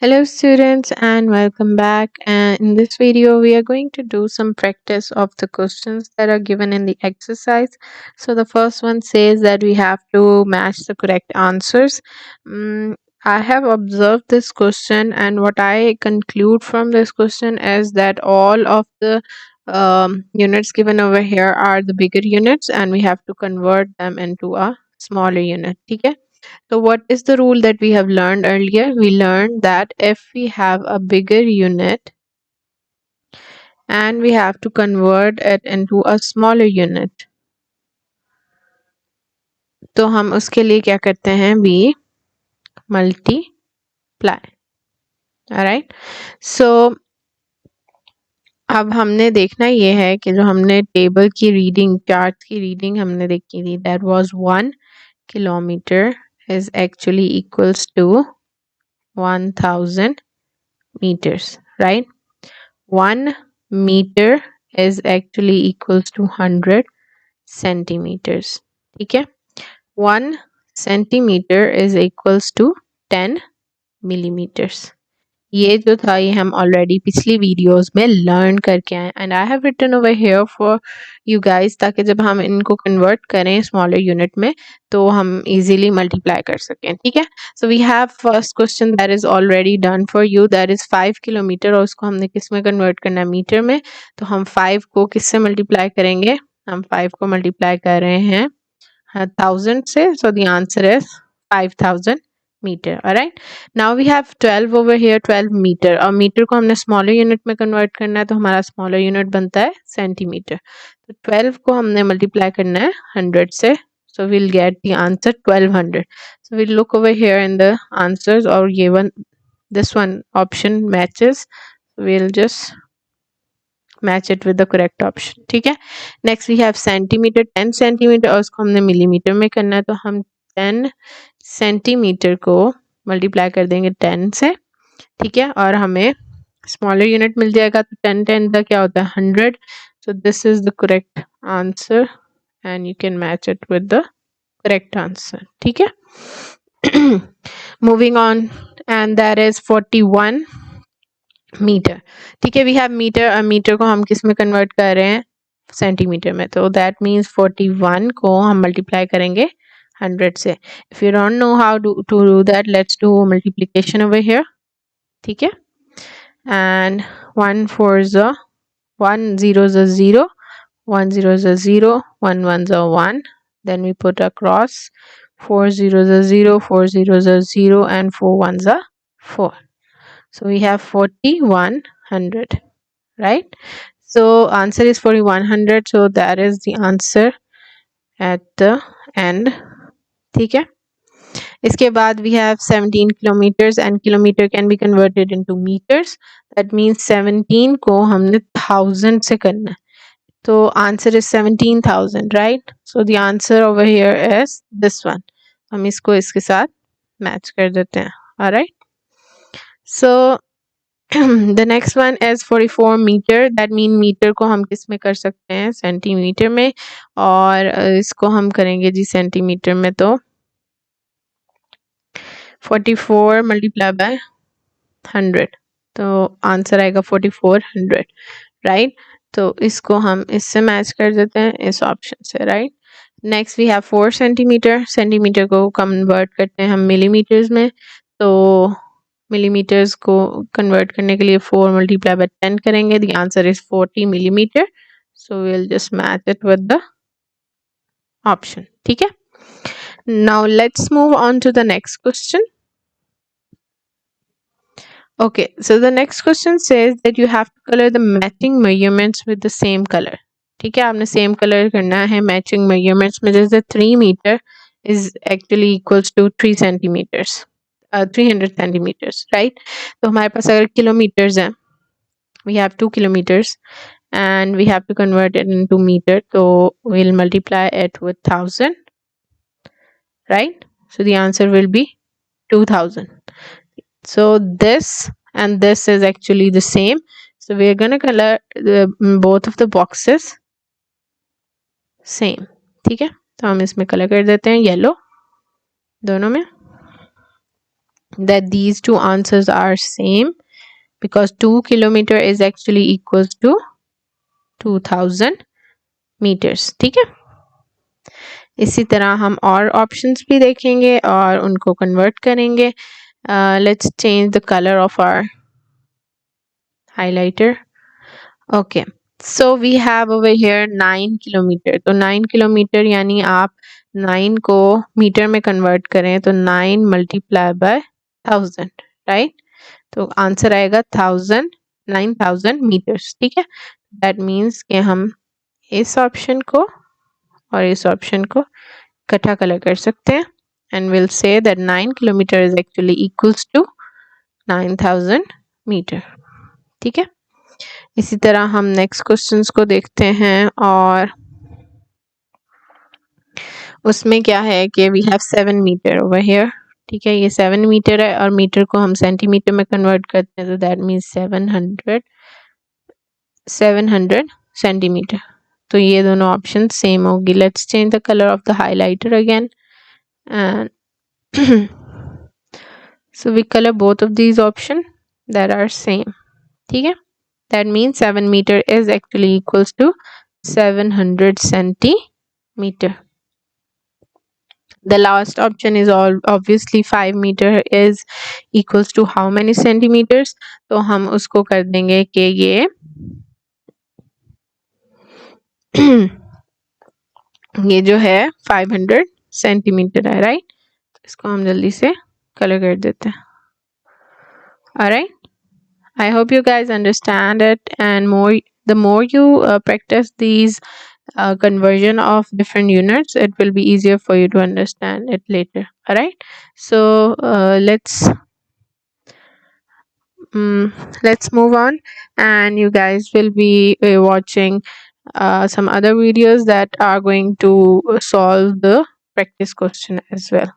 Hello students and welcome back, and in this video we are going to do some practice of the questions that are given in the exercise. So the first one says that we have to match the correct answers. I have observed this question, and what I conclude from this question is that all of the units given over here are the bigger units and we have to convert them into a smaller unit. Okay. So, what is the rule that we have learned earlier? We learned that if we have a bigger unit and we have to convert it into a smaller unit, तो हम उसके लिए क्या करते हैं? We multiply. Alright. So, अब हमने देखना ये है कि जो हमने टेबल की रीडिंग, चार्ट की रीडिंग हमने देखी थी, that was 1 kilometer is actually equals to 1000 meters, right? 1 meter is actually equals to 100 centimeters. ठीक है? 1 centimeter is equals to 10 millimeters. ये जो था ये हम ऑलरेडी पिछली वीडियोस में लर्न करके आए and I have written over here for you guys, ताकि जब हम इनको कन्वर्ट करें स्मॉलर यूनिट में तो हम इजीली मल्टीप्लाई कर सकें. ठीक है. So we have first question that is already done for you, that is 5 kilometre और उसको हमने किस में कन्वर्ट करना है? मीटर में. तो हम 5 को किससे मल्टीप्लाई करेंगे? हम 5 को मल्टीप्लाई कर रहे हैं 1000 से. So the answer is 5000 meter. All right, now we have 12 over here, 12 meter. और मीटर को हमने स्मॉलर यूनिट में कन्वर्ट करना है तो हमारा स्मॉलर यूनिट बनता है सेंटीमीटर. तो 12 को हमने मल्टीप्लाई करना है 100 से. So we'll get the answer 1200. So we'll look over here in the answers, और ये this one option matches. We'll just match it with the correct option. ठीक है. Next we have centimeter, 10 centimeter और उसको हमने मिलीमीटर में करना है तो हम 10 सेंटीमीटर को मल्टीप्लाई कर देंगे 10 से. ठीक है. और हमें स्मॉलर यूनिट मिल जाएगा. तो 10 10 का क्या होता है? 100. So this is the correct answer and you can match it with the correct answer. ठीक है. Moving on, and that is 41 metre. ठीक है. वी हैव मीटर, और मीटर को हम किस में कन्वर्ट कर रहे हैं? सेंटीमीटर में. तो दैट मीन्स 41 को हम मल्टीप्लाई करेंगे 100 से. If you don't know how to do that, let's do multiplication over here. ठीक है. And 1 4 is a 1 0 is a 0, 1 0 is a 0, 1 1 is a 1. Then we put a cross. 4 0 is a 0, 4 0 is a 0, and 4 1 is a 4. So we have 4100, right? So answer is 4100. So that is the answer at the end. ठीक है. इसके बाद we have 17 kilometers and kilometer can be converted into meters. That means 17 को हमने 1000 से करना है. तो answer is 17,000, right? So the answer over here is this one. हम इसको इसके साथ match कर देते हैं. Alright. So the next one is 44 meter. That mean meter को हम किस में कर सकते हैं? सेंटीमीटर में. और इसको हम करेंगे जी सेंटीमीटर में. तो 44 मल्टीप्लाई बाय 100, तो आंसर आएगा 4400, राइट? तो इसको हम इससे मैच कर देते हैं इस ऑप्शन से, right? Next we have 4 centimetre. Centimetre को कन्वर्ट करते हैं हम मिलीमीटर्स में. तो मिलीमीटर्स को कन्वर्ट करने के लिए 4 मल्टीप्लाई बाय 10 करेंगे. The answer is 40 millimetre. So we will just match it with the option. ठीक है. Now let's move on to the next question. Okay, so the next question says that you have to color the matching measurements with the same color. ठीक है. आपने same color करना है matching measurements में. जैसे 3 meter is actually equals to 3 centimeters, 300 centimeters, right? तो हमारे पास अगर kilometers हैं, we have 2 kilometers and we have to convert it into meter. तो we'll multiply it with 1000, right? So the answer will be 2000. So this and this is actually the same. So we are going to color both of the boxes same. ठीक है. तो हम इसमें colour कर देते हैं yellow दोनों में. that these two answers are same because 2 kilometer is actually equals to 2000 meters. ठीक है, इसी तरह हम और ऑप्शंस भी देखेंगे और उनको कन्वर्ट करेंगे. Let's change the color of our highlighter. Okay, so we have over here 9 kilometre. तो 9 किलोमीटर यानी आप 9 को मीटर में कन्वर्ट करें तो 9 मल्टीप्लाई बाय 1000, राइट. तो आंसर आएगा 9000 मीटर्स. ठीक है, दैट मीन्स कि हम इस ऑप्शन को और इस ऑप्शन को इकट्ठा कलर कर सकते हैं and will say that 9 kilometre is actually equals to 9000 metre. ठीक है, इसी तरह हम नेक्स्ट क्वेश्चंस को देखते हैं और उसमें क्या है कि we have 7 metre over here. ठीक है, ये 7 मीटर है और मीटर को हम सेंटीमीटर में कन्वर्ट करते हैं तो दैट मीन्स 700 सेंटीमीटर. तो ये दोनों ऑप्शन सेम होगी. Let's change the colour of the highlighter again and so we color both of these options that are same. ठीक है, that means 7 meter is actually equals to 700 centimeter. The last option is all obviously 5 meter is equals to how many centimeters. तो हम उसको कर देंगे कि ये ये जो है 500 सेंटीमीटर है, राइट. इसको हम जल्दी से कलर कर देते हैं. Alright, I hope you guys understand it, and the more you practice these conversion of different units, it will be easier for you to understand it later. Alright, so let's move on, and you guys will be watching some other videos that are going to solve the practice question as well.